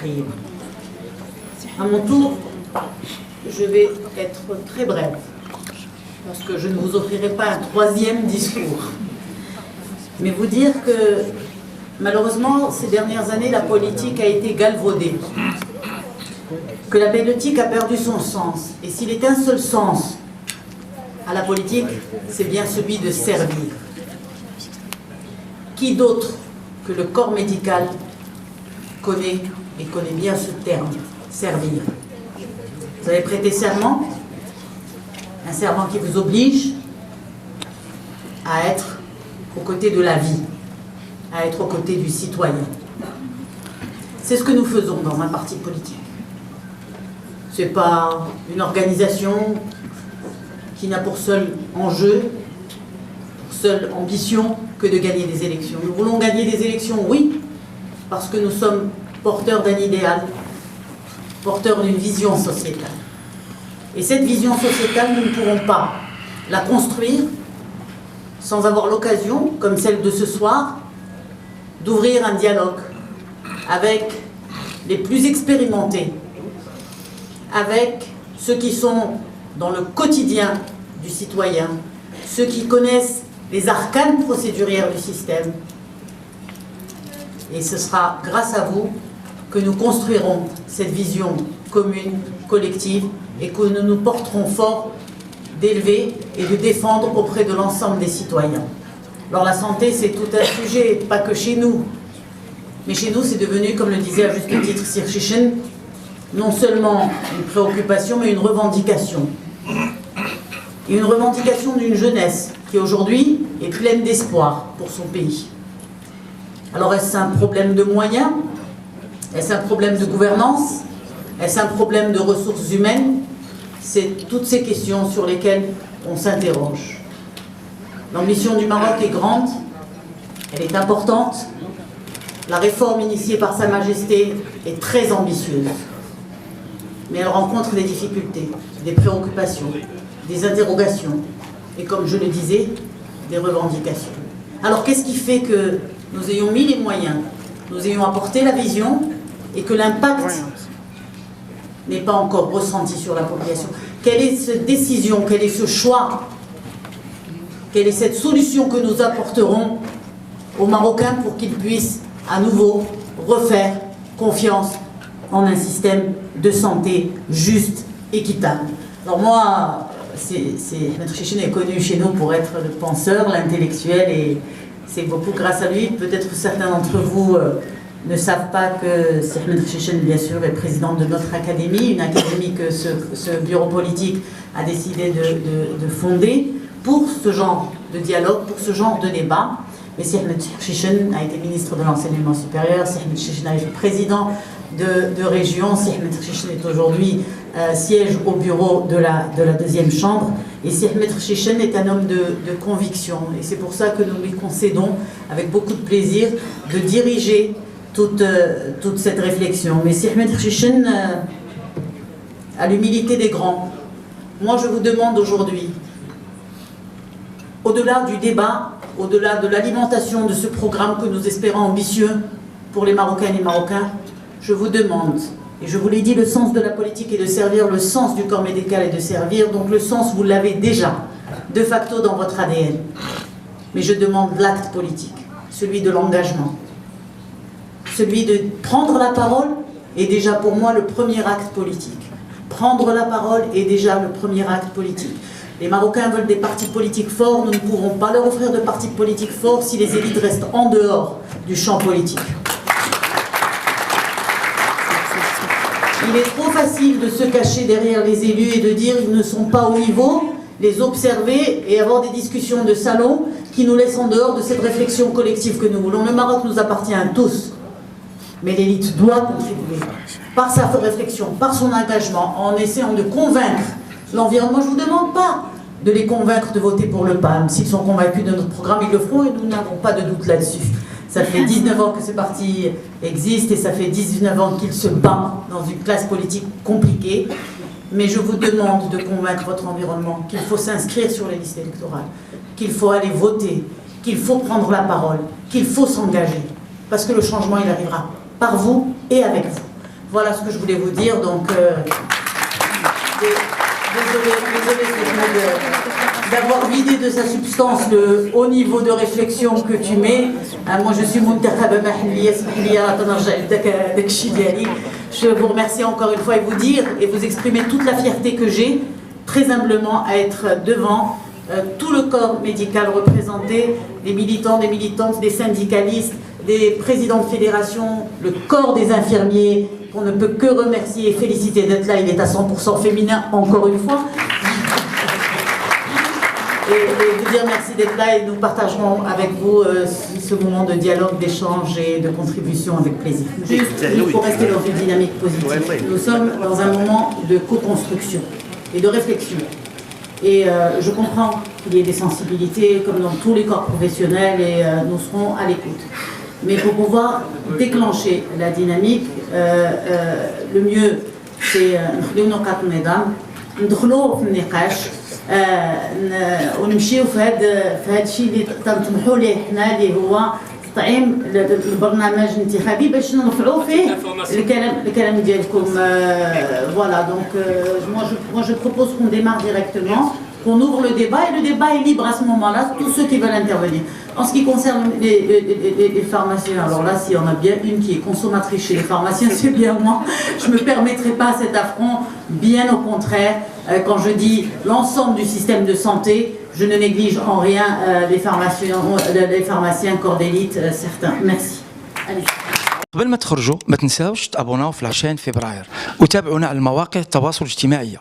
s'approprier. À mon tour, je vais être très brève, parce que je ne vous offrirai pas un troisième discours. Mais vous dire que, malheureusement, ces dernières années, la politique a été galvaudée. Que la politique a perdu son sens. Et s'il est un seul sens à la politique, c'est bien celui de servir. Qui d'autre que le corps médical connaît bien ce terme, servir. Vous avez prêté serment, un serment qui vous oblige à être aux côtés de la vie, à être aux côtés du citoyen. C'est ce que nous faisons dans un parti politique. Ce n'est pas une organisation qui n'a pour seul enjeu, pour seule ambition que de gagner des élections. Nous voulons gagner des élections, oui, parce que nous sommes porteurs d'un idéal, porteurs d'une vision sociétale. Et cette vision sociétale, nous ne pourrons pas la construire sans avoir l'occasion, comme celle de ce soir, d'ouvrir un dialogue avec les plus expérimentés, avec ceux qui sont dans le quotidien du citoyen, ceux qui connaissent les arcanes procédurières du système. Et ce sera grâce à vous que nous construirons cette vision commune, collective, et que nous nous porterons fort d'élever et de défendre auprès de l'ensemble des citoyens. Alors la santé, c'est tout un sujet, pas que chez nous. Mais chez nous, c'est devenu, comme le disait à juste titre Sir Chichen, non seulement une préoccupation, mais une revendication. Et une revendication d'une jeunesse qui aujourd'hui est pleine d'espoir pour son pays. Alors est-ce un problème de moyens? Est-ce un problème de gouvernance? Est-ce un problème de ressources humaines? C'est toutes ces questions sur lesquelles on s'interroge. L'ambition du Maroc est grande, elle est importante. La réforme initiée par Sa Majesté est très ambitieuse. Mais elle rencontre des difficultés, des préoccupations, des interrogations et, comme je le disais, des revendications. Alors qu'est-ce qui fait que nous ayons mis les moyens, nous ayons apporté la vision et que l'impact n'est pas encore ressenti sur la population? Quelle est cette décision, quel est ce choix, quelle est cette solution que nous apporterons aux Marocains pour qu'ils puissent à nouveau refaire confiance en un système de santé juste, équitable? Alors moi, Maître Chichen est connu chez nous pour être le penseur, l'intellectuel, et c'est beaucoup grâce à lui. Peut-être que certains d'entre vous ne savent pas que Maître Chichen, bien sûr, est président de notre académie, une académie que ce bureau politique a décidé de fonder pour ce genre de dialogue, pour ce genre de débat. Mais Maître Chichen a été ministre de l'Enseignement supérieur, Maître Chichen a été président de région, Maître Chichen est aujourd'hui siège au bureau de la deuxième chambre, et Maître Chichen est un homme de conviction, et c'est pour ça que nous lui concédons avec beaucoup de plaisir de diriger toute cette réflexion. Mais Maître Chichen a l'humilité des grands. Moi je vous demande aujourd'hui, au-delà du débat, au-delà de l'alimentation de ce programme que nous espérons ambitieux pour les Marocaines et les Marocains, je vous demande, et je vous l'ai dit, le sens de la politique est de servir, le sens du corps médical est de servir, donc le sens vous l'avez déjà, de facto dans votre ADN. Mais je demande l'acte politique, celui de l'engagement, celui de prendre la parole est déjà pour moi le premier acte politique. Prendre la parole est déjà le premier acte politique. Les Marocains veulent des partis politiques forts, nous ne pourrons pas leur offrir de partis politiques forts si les élites restent en dehors du champ politique. Il est trop facile de se cacher derrière les élus et de dire qu'ils ne sont pas au niveau, les observer et avoir des discussions de salon qui nous laissent en dehors de cette réflexion collective que nous voulons. Le Maroc nous appartient à tous, mais l'élite doit contribuer par sa réflexion, par son engagement, en essayant de convaincre l'environnement. Je ne vous demande pas de les convaincre de voter pour le PAM. S'ils sont convaincus de notre programme, ils le feront et nous n'avons pas de doute là-dessus. Ça fait 19 ans que ce parti existe et ça fait 19 ans qu'il se bat dans une classe politique compliquée. Mais je vous demande de convaincre votre environnement qu'il faut s'inscrire sur les listes électorales, qu'il faut aller voter, qu'il faut prendre la parole, qu'il faut s'engager. Parce que le changement, il arrivera par vous et avec vous. Voilà ce que je voulais vous dire. Donc, désolé d'avoir vidé de sa substance le haut niveau de réflexion que tu mets. Moi, je suis منتخبة محلية اسمح لي تنرجع لداك الشيء ديالي. Je vous remercie encore une fois et vous dire et vous exprimer toute la fierté que j'ai, très humblement, à être devant tout le corps médical représenté, des militants, des militantes, des syndicalistes, des présidents de fédération, le corps des infirmiers, qu'on ne peut que remercier et féliciter d'être là. Il est à 100% féminin, encore une fois. Et vous dire merci d'être là et nous partagerons avec vous ce moment de dialogue, d'échange et de contribution avec plaisir. Juste pour rester dans une dynamique positive. Nous sommes dans un moment de co-construction et de réflexion. Et je comprends qu'il y ait des sensibilités comme dans tous les corps professionnels et nous serons à l'écoute. Mais pour pouvoir déclencher la dynamique, le mieux c'est ندخلوا في النقاش ونمشيو في هذا الشيء اللي تنطمحوا ليه حنا اللي هو تطعيم البرنامج الانتخابي باش نرفعوا فيه الكلام ديالكم. Voilà, donc moi je propose qu'on démarre directement, qu'on ouvre le débat et le débat est libre à ce moment-là, tous ceux qui veulent intervenir. En ce qui concerne les pharmaciens, alors là, s'il y en a bien une qui est consommatrice chez les pharmaciens, c'est bien moi. Je ne me permettrai pas cet affront, bien au contraire. Quand je dis l'ensemble du système de santé, je ne néglige en rien les pharmaciens corps d'élite, certains. Merci. Allez. قبل ما تخرجوا ما تنساوش تابوناو في 20 فبراير وتابعونا على المواقع التواصل الاجتماعي.